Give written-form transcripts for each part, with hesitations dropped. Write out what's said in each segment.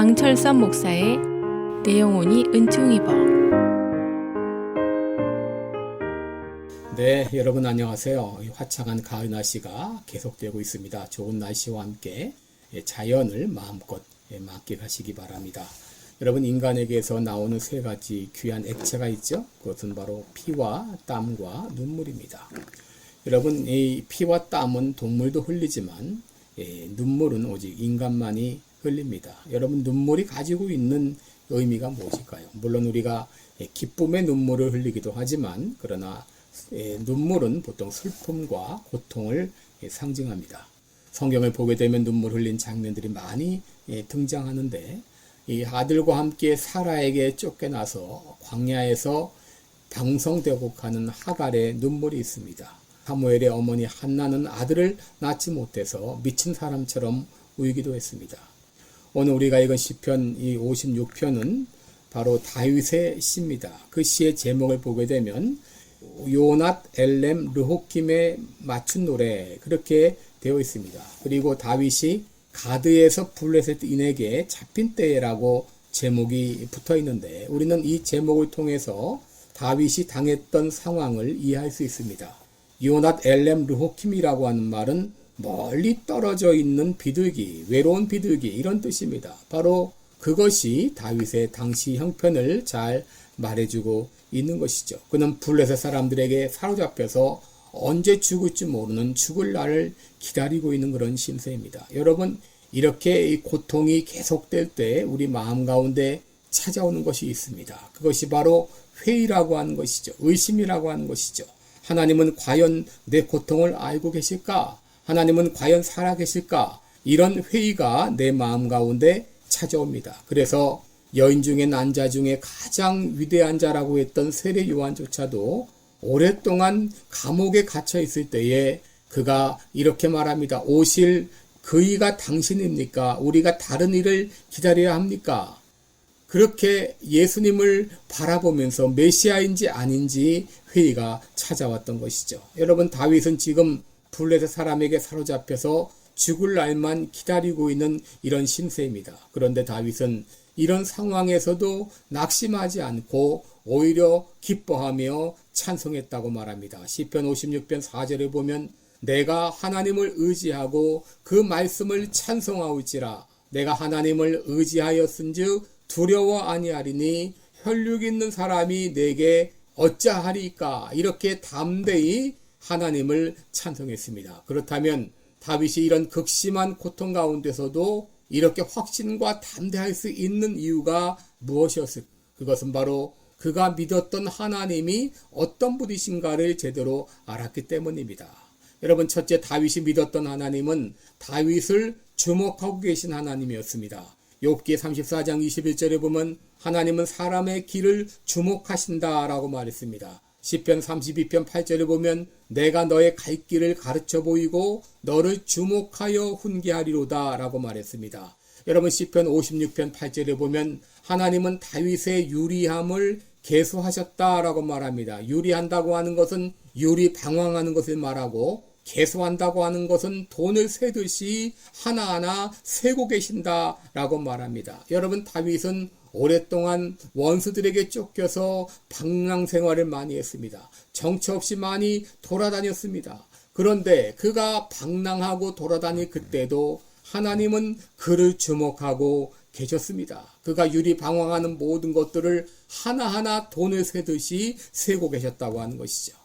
강철선 목사의 내 영혼이 은총 입어. 네, 여러분 안녕하세요. 화창한 가을 날씨가 계속되고 있습니다. 좋은 날씨와 함께 자연을 마음껏 만끽하시기 바랍니다. 여러분, 인간에게서 나오는 세 가지 귀한 액체가 있죠. 그것은 바로 피와 땀과 눈물입니다. 여러분, 이 피와 땀은 동물도 흘리지만 눈물은 오직 인간만이 흘립니다. 여러분, 눈물이 가지고 있는 의미가 무엇일까요? 물론 우리가 기쁨의 눈물을 흘리기도 하지만, 그러나 눈물은 보통 슬픔과 고통을 상징합니다. 성경을 보게 되면 눈물 흘린 장면들이 많이 등장하는데, 이 아들과 함께 사라에게 쫓겨나서 광야에서 방성되고 가는 하갈의 눈물이 있습니다. 사무엘의 어머니 한나는 아들을 낳지 못해서 미친 사람처럼 울기도 했습니다. 오늘 우리가 읽은 시편 이 56편은 바로 다윗의 시입니다. 그 시의 제목을 보게 되면 요낫 엘렘 르호킴에 맞춘 노래, 그렇게 되어 있습니다. 그리고 다윗이 가드에서 블레셋인에게 잡힌 때라고 제목이 붙어 있는데, 우리는 이 제목을 통해서 다윗이 당했던 상황을 이해할 수 있습니다. 요낫 엘렘 르호킴이라고 하는 말은 멀리 떨어져 있는 비둘기, 외로운 비둘기, 이런 뜻입니다. 바로 그것이 다윗의 당시 형편을 잘 말해주고 있는 것이죠. 그는 블레셋 사람들에게 사로잡혀서 언제 죽을지 모르는 죽을 날을 기다리고 있는 그런 신세입니다. 여러분, 이렇게 이 고통이 계속될 때 우리 마음 가운데 찾아오는 것이 있습니다. 그것이 바로 회의라고 하는 것이죠. 의심이라고 하는 것이죠. 하나님은 과연 내 고통을 알고 계실까? 하나님은 과연 살아계실까? 이런 회의가 내 마음 가운데 찾아옵니다. 그래서 여인 중에 난 자 중에 가장 위대한 자라고 했던 세례 요한조차도 오랫동안 감옥에 갇혀 있을 때에 그가 이렇게 말합니다. 오실 그이가 당신입니까? 우리가 다른 이를 기다려야 합니까? 그렇게 예수님을 바라보면서 메시아인지 아닌지 회의가 찾아왔던 것이죠. 여러분, 다윗은 지금 블레셋 사람에게 사로잡혀서 죽을 날만 기다리고 있는 이런 신세입니다. 그런데 다윗은 이런 상황에서도 낙심하지 않고 오히려 기뻐하며 찬송했다고 말합니다. 시편 56편 4절에 보면 내가 하나님을 의지하고 그 말씀을 찬송하올지라. 내가 하나님을 의지하였은즉 두려워 아니하리니 혈육 있는 사람이 내게 어찌하리까. 이렇게 담대히 하나님을 찬송했습니다. 그렇다면 다윗이 이런 극심한 고통 가운데서도 이렇게 확신과 담대할 수 있는 이유가 무엇이었을까? 그것은 바로 그가 믿었던 하나님이 어떤 분이신가를 제대로 알았기 때문입니다. 여러분, 첫째, 다윗이 믿었던 하나님은 다윗을 주목하고 계신 하나님이었습니다. 욥기 34장 21절에 보면 하나님은 사람의 길을 주목하신다라고 말했습니다. 시편 32편 8절에 보면 내가 너의 갈 길을 가르쳐 보이고 너를 주목하여 훈계하리로다 라고 말했습니다. 여러분, 시편 56편 8절에 보면 하나님은 다윗의 유리함을 계수하셨다라고 말합니다. 유리한다고 하는 것은 유리 방황하는 것을 말하고, 계수한다고 하는 것은 돈을 세듯이 하나하나 세고 계신다라고 말합니다. 여러분, 다윗은 오랫동안 원수들에게 쫓겨서 방랑 생활을 많이 했습니다. 정처 없이 많이 돌아다녔습니다. 그런데 그가 방랑하고 돌아다닐 그때도 하나님은 그를 주목하고 계셨습니다. 그가 유리방황하는 모든 것들을 하나하나 돈을 세듯이 세고 계셨다고 하는 것이죠.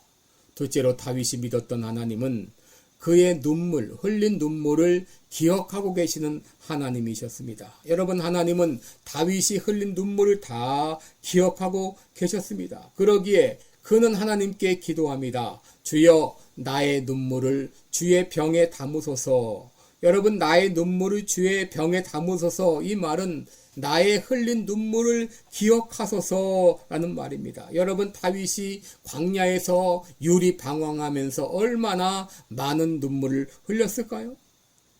둘째로, 다윗이 믿었던 하나님은 그의 눈물, 흘린 눈물을 기억하고 계시는 하나님이셨습니다. 여러분, 하나님은 다윗이 흘린 눈물을 다 기억하고 계셨습니다. 그러기에 그는 하나님께 기도합니다. 주여, 나의 눈물을 주의 병에 담으소서. 여러분, 나의 눈물을 주의 병에 담으소서. 이 말은 나의 흘린 눈물을 기억하소서라는 말입니다. 여러분, 다윗이 광야에서 유리방황하면서 얼마나 많은 눈물을 흘렸을까요?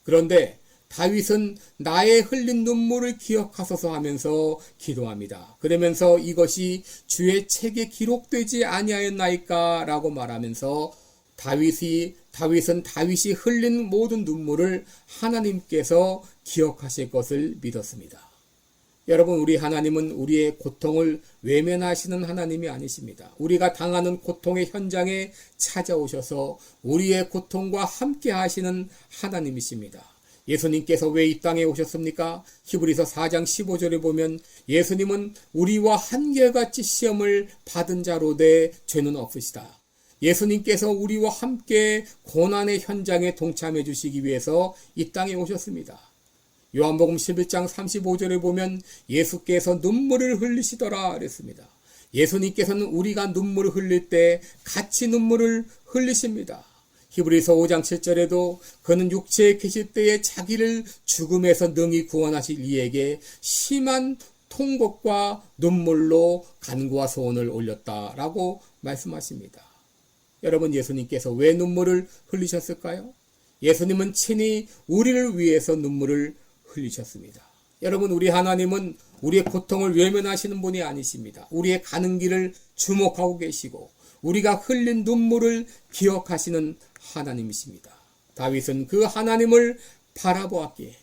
그런데 다윗은 나의 흘린 눈물을 기억하소서 하면서 기도합니다. 그러면서 이것이 주의 책에 기록되지 아니하였나이까 라고 말하면서 다윗은 다윗이 흘린 모든 눈물을 하나님께서 기억하실 것을 믿었습니다. 여러분, 우리 하나님은 우리의 고통을 외면하시는 하나님이 아니십니다. 우리가 당하는 고통의 현장에 찾아오셔서 우리의 고통과 함께 하시는 하나님이십니다. 예수님께서 왜 이 땅에 오셨습니까? 히브리서 4장 15절에 보면 예수님은 우리와 한결같이 시험을 받은 자로되 죄는 없으시다. 예수님께서 우리와 함께 고난의 현장에 동참해 주시기 위해서 이 땅에 오셨습니다. 요한복음 11장 35절에 보면 예수께서 눈물을 흘리시더라 그랬습니다. 예수님께서는 우리가 눈물을 흘릴 때 같이 눈물을 흘리십니다. 히브리서 5장 7절에도 그는 육체에 계실 때에 자기를 죽음에서 능히 구원하실 이에게 심한 통곡과 눈물로 간구와 소원을 올렸다라고 말씀하십니다. 여러분, 예수님께서 왜 눈물을 흘리셨을까요? 예수님은 친히 우리를 위해서 눈물을 흘리셨습니다. 여러분, 우리 하나님은 우리의 고통을 외면하시는 분이 아니십니다. 우리의 가는 길을 주목하고 계시고 우리가 흘린 눈물을 기억하시는 하나님이십니다. 다윗은 그 하나님을 바라보았기에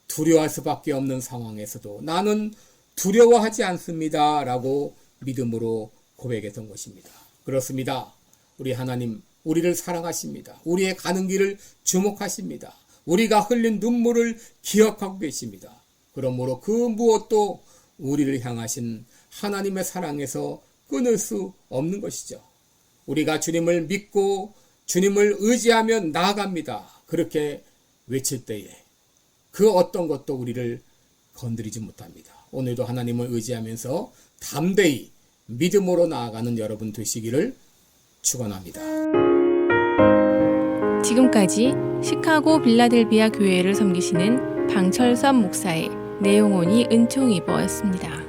두려워할 수밖에 없는 상황에서도 나는 두려워하지 않습니다 라고 믿음으로 고백했던 것입니다. 그렇습니다. 우리 하나님, 우리를 사랑하십니다. 우리의 가는 길을 주목하십니다. 우리가 흘린 눈물을 기억하고 계십니다. 그러므로 그 무엇도 우리를 향하신 하나님의 사랑에서 끊을 수 없는 것이죠. 우리가 주님을 믿고 주님을 의지하며 나아갑니다. 그렇게 외칠 때에 그 어떤 것도 우리를 건드리지 못합니다. 오늘도 하나님을 의지하면서 담대히 믿음으로 나아가는 여러분 되시기를 축원합니다. 지금까지 시카고 빌라델비아 교회를 섬기시는 방철선 목사의 내용온이 은총이버였습니다.